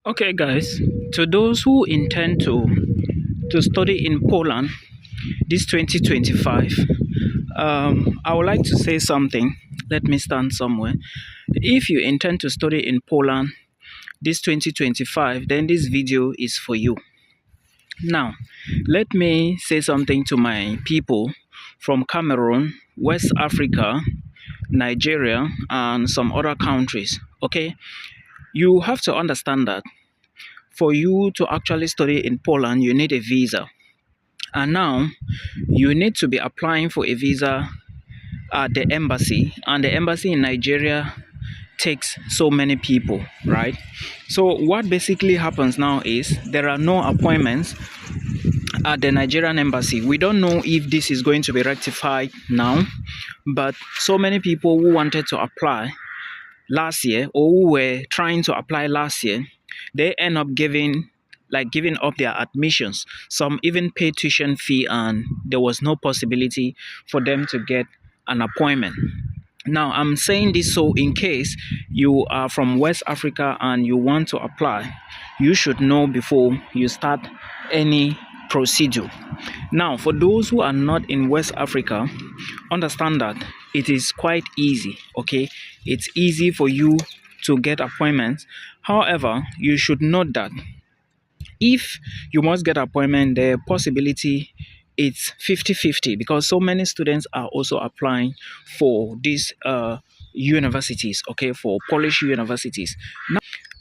Okay, guys, to those who intend to study in Poland this 2025, I would like to say something. Let me stand somewhere. If you intend to study in Poland this 2025, then this video is for you. Now, let me say something to my people from Cameroon, West Africa, Nigeria, and some other countries. Okay, you have to understand that for you to actually study in Poland, you need a visa. And now you need to be applying for a visa at the embassy, and the embassy in Nigeria takes so many people, right? So, what basically happens now is there are no appointments at the Nigerian embassy. We don't know if this is going to be rectified now, but so many people who wanted to apply last year or who were trying to apply last year, they end up giving up their admissions. Some even paid tuition fee, and there was no possibility for them to get an appointment. Now, I'm saying this so in case you are from West Africa and you want to apply, you should know before you start any procedure. Now, for those who are not in West Africa, understand that it is quite easy, okay? It's easy for you to get appointments. However, you should note that if you must get appointment, the possibility it's 50-50 because so many students are also applying for these universities, okay, for Polish universities.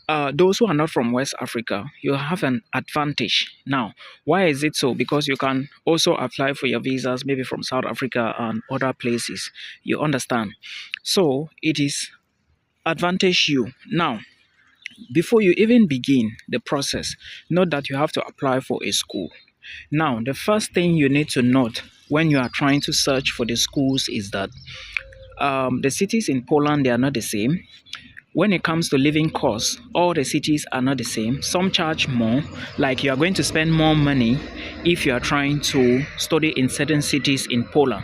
Now, those who are not from West Africa, you have an advantage. Now, why is it so? Because you can also apply for your visas maybe from South Africa and other places. You understand? So it is advantage you. Now, before you even begin the process, note that you have to apply for a school. Now, the first thing you need to note when you are trying to search for the schools is that the cities in Poland, they are not the same. When it comes to living costs, all the cities are not the same. Some charge more, like you are going to spend more money if you are trying to study in certain cities in Poland.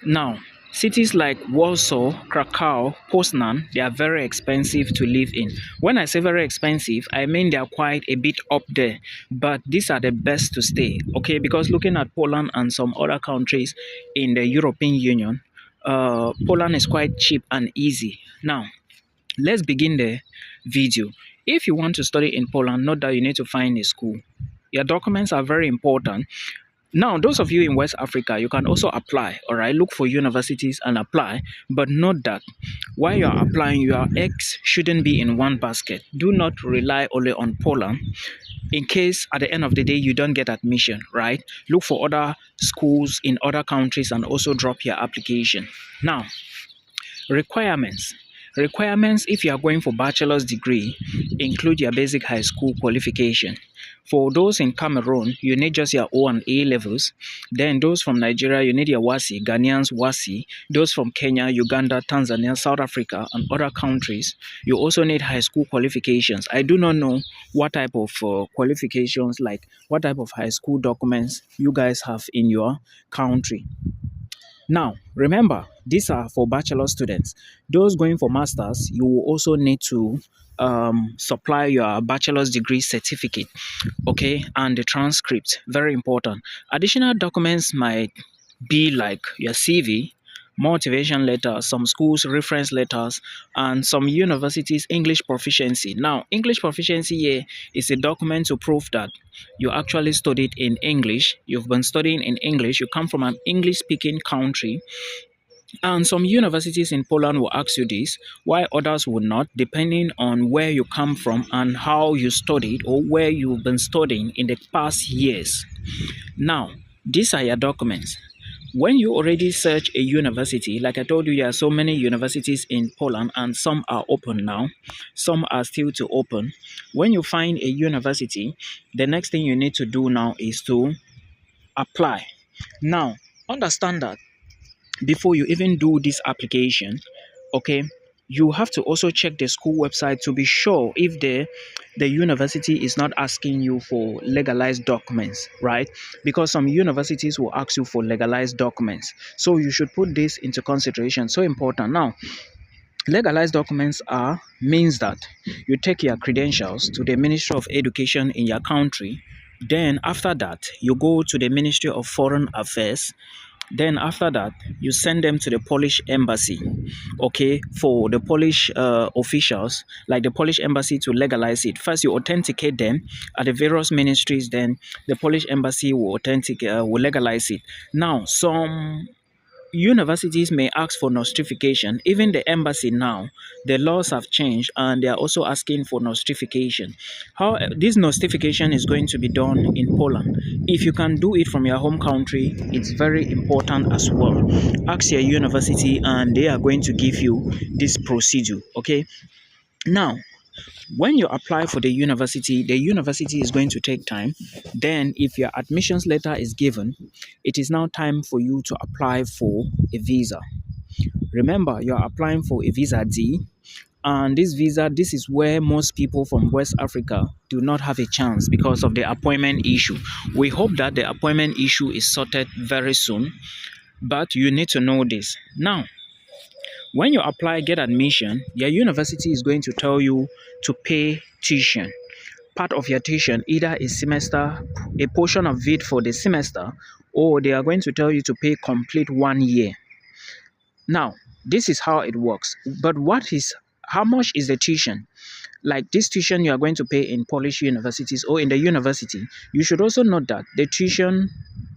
Now, cities like Warsaw, Krakow, Poznan, they are very expensive to live in. When I say very expensive, I mean they are quite a bit up there, but these are the best to stay, okay? Because looking at Poland and some other countries in the European Union, Poland is quite cheap and easy. Now, let's begin the video. If you want to study in Poland, note that you need to find a school. Your documents are very important. Now, those of you in West Africa, you can also apply, all right? Look for universities and apply, but note that while you are applying, your eggs shouldn't be in one basket. Do not rely only on Poland in case at the end of the day you don't get admission, right? Look for other schools in other countries and also drop your application. Now, requirements. Requirements if you are going for bachelor's degree include your basic high school qualification. For those in Cameroon, you need just your O and A levels. Then those from Nigeria, you need your WASI, Ghanaians WASI. Those from Kenya, Uganda, Tanzania, South Africa, and other countries, you also need high school qualifications. I do not know what type of qualifications, like what type of high school documents you guys have in your country. Now, remember, these are for bachelor students. Those going for masters, you will also need to supply your bachelor's degree certificate, okay, and the transcript. Very important. Additional documents might be like your CV, motivation letter, some schools reference letters, and some universities English proficiency. Now, English proficiency here is a document to prove that you actually studied in English, you've been studying in English, you come from an English speaking country, and some universities in Poland will ask you this, while others will not, depending on where you come from and how you studied or where you've been studying in the past years. Now, these are your documents. When you already search a university, like I told you, there are so many universities in Poland and some are open now, some are still to open. When you find a university, the next thing you need to do now is to apply. Now, understand that before you even do this application, okay, you have to also check the school website to be sure if the university is not asking you for legalized documents, right? Because some universities will ask you for legalized documents, so you should put this into consideration. So important. Now, Legalized documents are means that you take your credentials to the Ministry of Education in your country. Then after that, you go to the Ministry of Foreign Affairs. Then after that, you send them to the Polish embassy, okay, for the Polish officials, like the Polish embassy, to legalize it. First, you authenticate them at the various ministries. Then the Polish embassy will legalize it. Now, some universities may ask for notification. Even the embassy now, the laws have changed and they are also asking for notification. How this notification is going to be done in Poland. If you can do it from your home country, it's very important as well. Ask your university and they are going to give you this procedure. Okay. Now, when you apply for the university is going to take time. Then if your admissions letter is given, it is now time for you to apply for a visa. Remember, you are applying for a visa D, and this is where most people from West Africa do not have a chance because of the appointment issue. We hope that the appointment issue is sorted very soon, but you need to know this. Now, when you apply, get admission, your university is going to tell you to pay tuition. Part of your tuition, either a semester, a portion of it for the semester, or they are going to tell you to pay complete 1 year. Now, this is how it works. But how much is the tuition? Like this tuition you are going to pay in Polish universities or in the university, you should also note that the tuition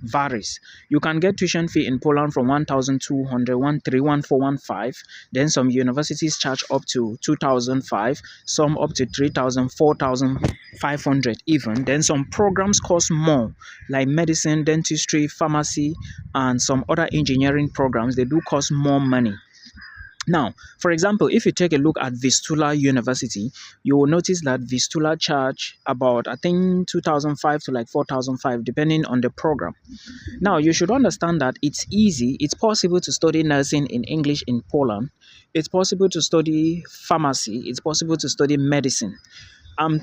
varies. You can get tuition fee in Poland from 1,200, 1,300, 1,415. Then some universities charge up to 2,005, some up to 3,000, 4,500 even. Then some programs cost more, like medicine, dentistry, pharmacy, and some other engineering programs. They do cost more money. Now, for example, if you take a look at Vistula University, you will notice that Vistula charge about, I think, 2,005 to like 4,005, depending on the program. Now, you should understand that it's easy. It's possible to study nursing in English in Poland. It's possible to study pharmacy. It's possible to study medicine. I'm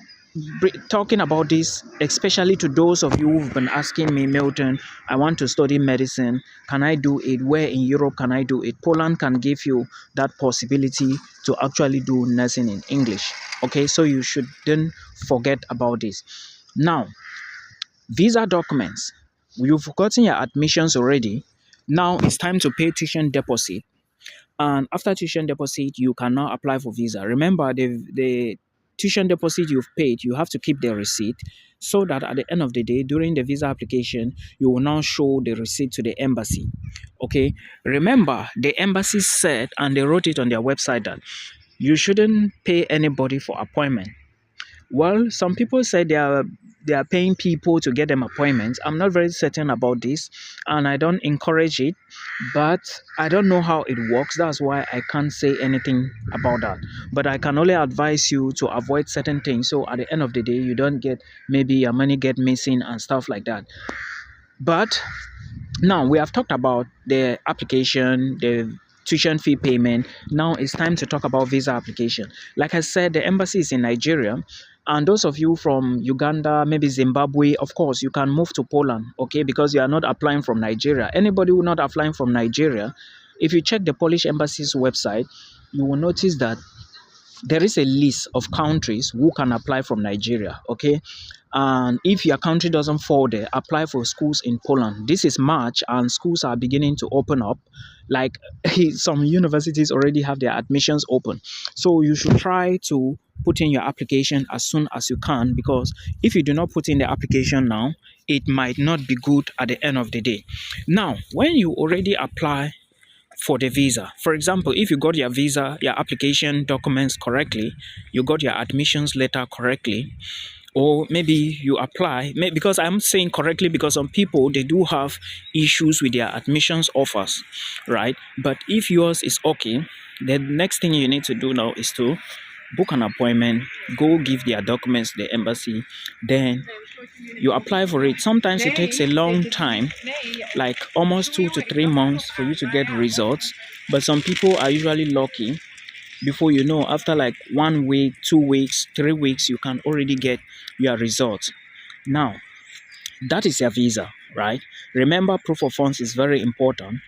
talking about this especially to those of you who've been asking me, Milton, I want to study medicine. Can I do it? Where in Europe can I do it? Poland can give you that possibility to actually do nursing in English. Okay, so you shouldn't forget about this. Now, visa documents. You've gotten your admissions already. Now it's time to pay tuition deposit. And after tuition deposit, you can now apply for visa. Remember, the tuition deposit you've paid, you have to keep the receipt so that at the end of the day, during the visa application, you will now show the receipt to the embassy. Okay. Remember, the embassy said, and they wrote it on their website, that you shouldn't pay anybody for appointment. Well, some people say they are paying people to get them appointments. I'm not very certain about this, and I don't encourage it, but I don't know how it works. That's why I can't say anything about that. But I can only advise you to avoid certain things, so at the end of the day, you don't get, maybe your money get missing and stuff like that. But now we have talked about the application, the tuition fee payment. Now it's time to talk about visa application. Like I said, the embassy is in Nigeria. And those of you from Uganda, maybe Zimbabwe, of course, you can move to Poland, okay, because you are not applying from Nigeria. Anybody who not applying from Nigeria, if you check the Polish embassy's website, you will notice that there is a list of countries who can apply from Nigeria, okay? And if your country doesn't fall there, apply for schools in Poland. This is March and schools are beginning to open up. Like some universities already have their admissions open. So you should try to put in your application as soon as you can, because if you do not put in the application now, it might not be good at the end of the day. Now, when you already apply for the visa, for example, if you got your visa, your application documents correctly, you got your admissions letter correctly, or maybe you apply, because I'm saying correctly because some people, they do have issues with their admissions offers, right? But if yours is okay, the next thing you need to do now is to book an appointment, go give their documents to the embassy, then you apply for it. Sometimes it takes a long time, like almost 2 to 3 months for you to get results, but some people are usually lucky. Before you know, after like 1 week, 2 weeks, 3 weeks, you can already get your results. Now, that is your visa, right? Remember, proof of funds is very important.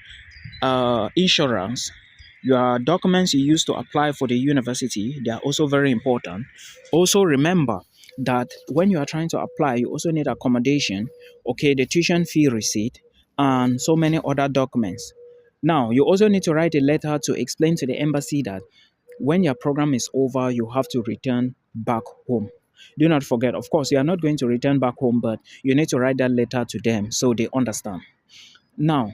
Insurance, Your documents you use to apply for the university, they are also very important. Also remember that when you are trying to apply, you also need accommodation, okay, the tuition fee receipt, and so many other documents. Now, you also need to write a letter to explain to the embassy that when your program is over, you have to return back home. Do not forget, of course, you are not going to return back home, but you need to write that letter to them so they understand. Now,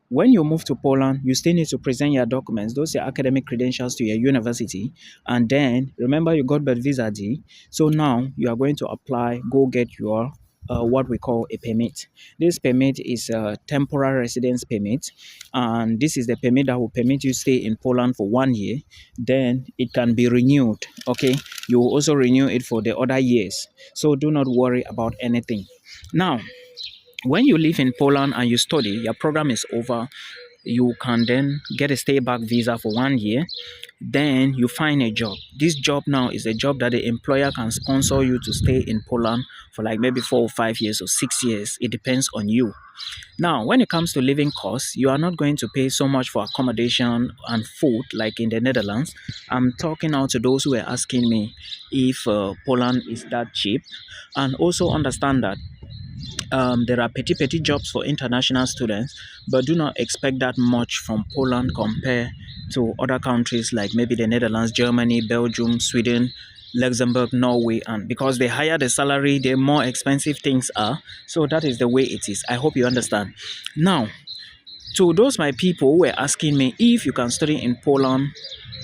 when you move to Poland, you still need to present your documents, those your academic credentials to your university. And then remember you got that visa D. So now you are going to apply, go get your what we call a permit. This permit is a temporary residence permit, and this is the permit that will permit you stay in Poland for 1 year. Then it can be renewed. Okay, you will also renew it for the other years. So do not worry about anything. Now, when you live in Poland and you study, your program is over, you can then get a stay back visa for 1 year. Then you find a job. This job now is a job that the employer can sponsor you to stay in Poland for like maybe 4 or 5 years or 6 years. It depends on you. Now, when it comes to living costs, you are not going to pay so much for accommodation and food like in the Netherlands. I'm talking now to those who are asking me if Poland is that cheap, and also understand that there are petty jobs for international students, but do not expect that much from Poland compared to other countries like maybe the Netherlands, Germany, Belgium, Sweden, Luxembourg, Norway, and because the higher the salary, the more expensive things are. So that is the way it is. I hope you understand. Now, to those my people who were asking me if you can study in Poland,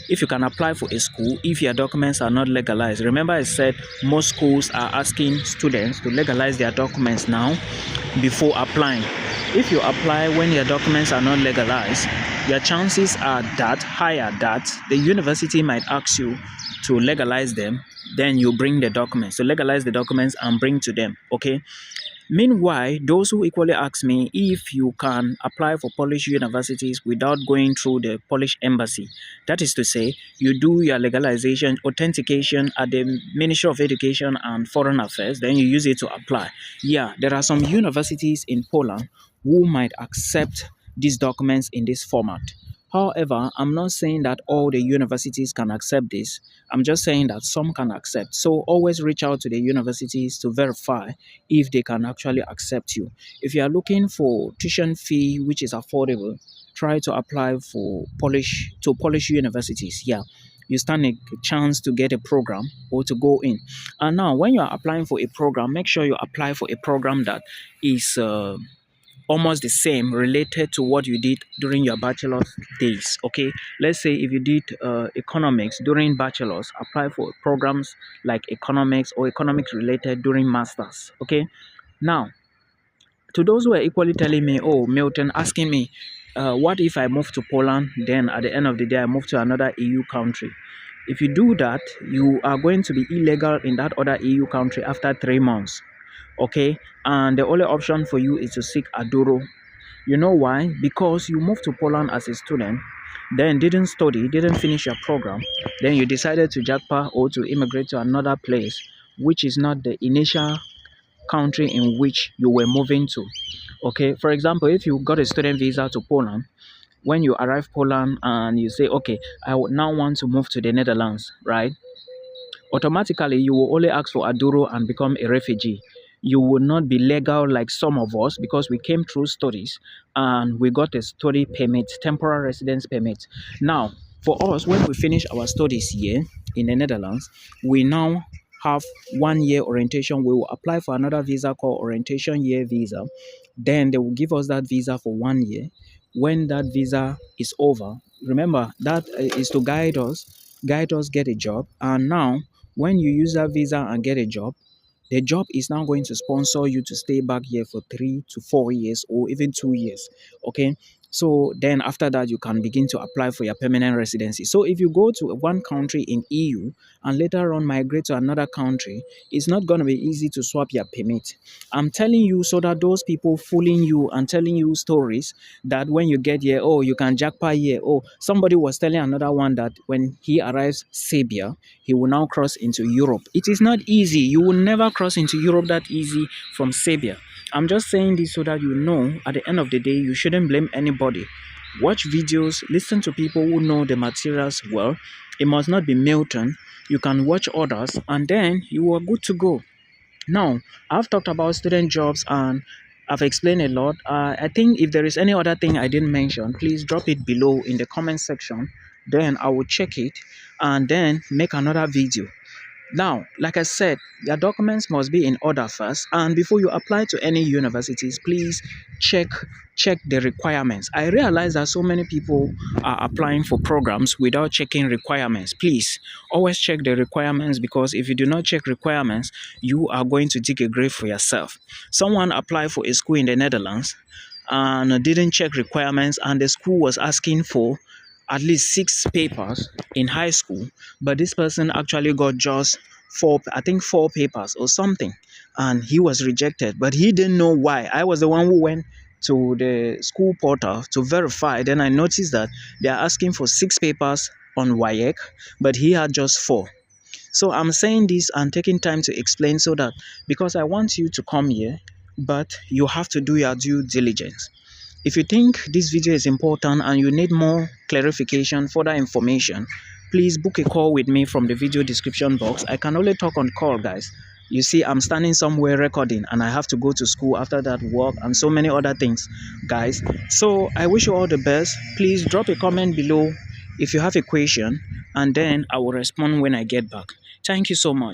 if you can apply for a school, if your documents are not legalized. Remember I said most schools are asking students to legalize their documents now before applying. If you apply when your documents are not legalized, your chances are that higher that the university might ask you to legalize them. Then you bring the documents. So legalize the documents and bring to them. Okay. Meanwhile, those who equally ask me if you can apply for Polish universities without going through the Polish embassy. That is to say, you do your legalization, authentication at the Ministry of Education and Foreign Affairs, then you use it to apply. Yeah, there are some universities in Poland who might accept these documents in this format. However, I'm not saying that all the universities can accept this. I'm just saying that some can accept. So always reach out to the universities to verify if they can actually accept you. If you are looking for tuition fee which is affordable, try to apply for Polish universities. Yeah, you stand a chance to get a program or to go in. And now, when you are applying for a program, make sure you apply for a program that is almost the same related to what you did during your bachelor's days. Okay, let's say if you did economics during bachelor's, apply for programs like economics or economics related during masters. Okay, now to those who are equally telling me, oh, Milton, asking me, what if I move to Poland, then at the end of the day I move to another EU country? If you do that, you are going to be illegal in that other EU country after 3 months. Okay, and the only option for you is to seek Aduro. You know why? Because you moved to Poland as a student, then didn't study, didn't finish your program, then you decided to jackpot or to immigrate to another place, which is not the initial country in which you were moving to. Okay, for example, if you got a student visa to Poland, when you arrive Poland and you say, okay, I would now want to move to the Netherlands, right? Automatically you will only ask for Aduro and become a refugee. You will not be legal like some of us because we came through studies and we got a study permit, temporary residence permit. Now, for us, when we finish our studies here in the Netherlands, we now have 1 year orientation. We will apply for another visa called orientation year visa. Then they will give us that visa for 1 year. When that visa is over, remember that is to guide us get a job. And now when you use that visa and get a job, the job is now going to sponsor you to stay back here for 3 to 4 years or even 2 years. Okay. So then after that, you can begin to apply for your permanent residency. So if you go to one country in EU and later on migrate to another country, it's not going to be easy to swap your permit. I'm telling you so that those people fooling you and telling you stories that when you get here, oh, you can jackpot here. Oh, somebody was telling another one that when he arrives Serbia, he will now cross into Europe. It is not easy. You will never cross into Europe that easy from Serbia. I'm just saying this so that you know at the end of the day, you shouldn't blame anybody. Watch videos, listen to people who know the materials well. It must not be Milton. You can watch others, and then you are good to go. Now, I've talked about student jobs and I've explained a lot. I think if there is any other thing I didn't mention, please drop it below in the comment section. Then I will check it and then make another video. Now, like I said, your documents must be in order first, and before you apply to any universities, please check the requirements. I realize that so many people are applying for programs without checking requirements. Please always check the requirements, because if you do not check requirements, you are going to dig a grave for yourself. Someone applied for a school in the Netherlands and didn't check requirements, and the school was asking for at least 6 papers in high school, but this person actually got just four papers or something, and he was rejected. But he didn't know why. I was the one who went to the school portal to verify. Then I noticed that they are asking for 6 papers on WAEC, but he had just 4. So I'm saying this and taking time to explain, so that because I want you to come here, but you have to do your due diligence. If you think this video is important and you need more clarification, further information, please book a call with me from the video description box. I can only talk on call, guys. You see, I'm standing somewhere recording and I have to go to school after that, work and so many other things, guys. So I wish you all the best. Please drop a comment below if you have a question, and then I will respond when I get back. Thank you so much.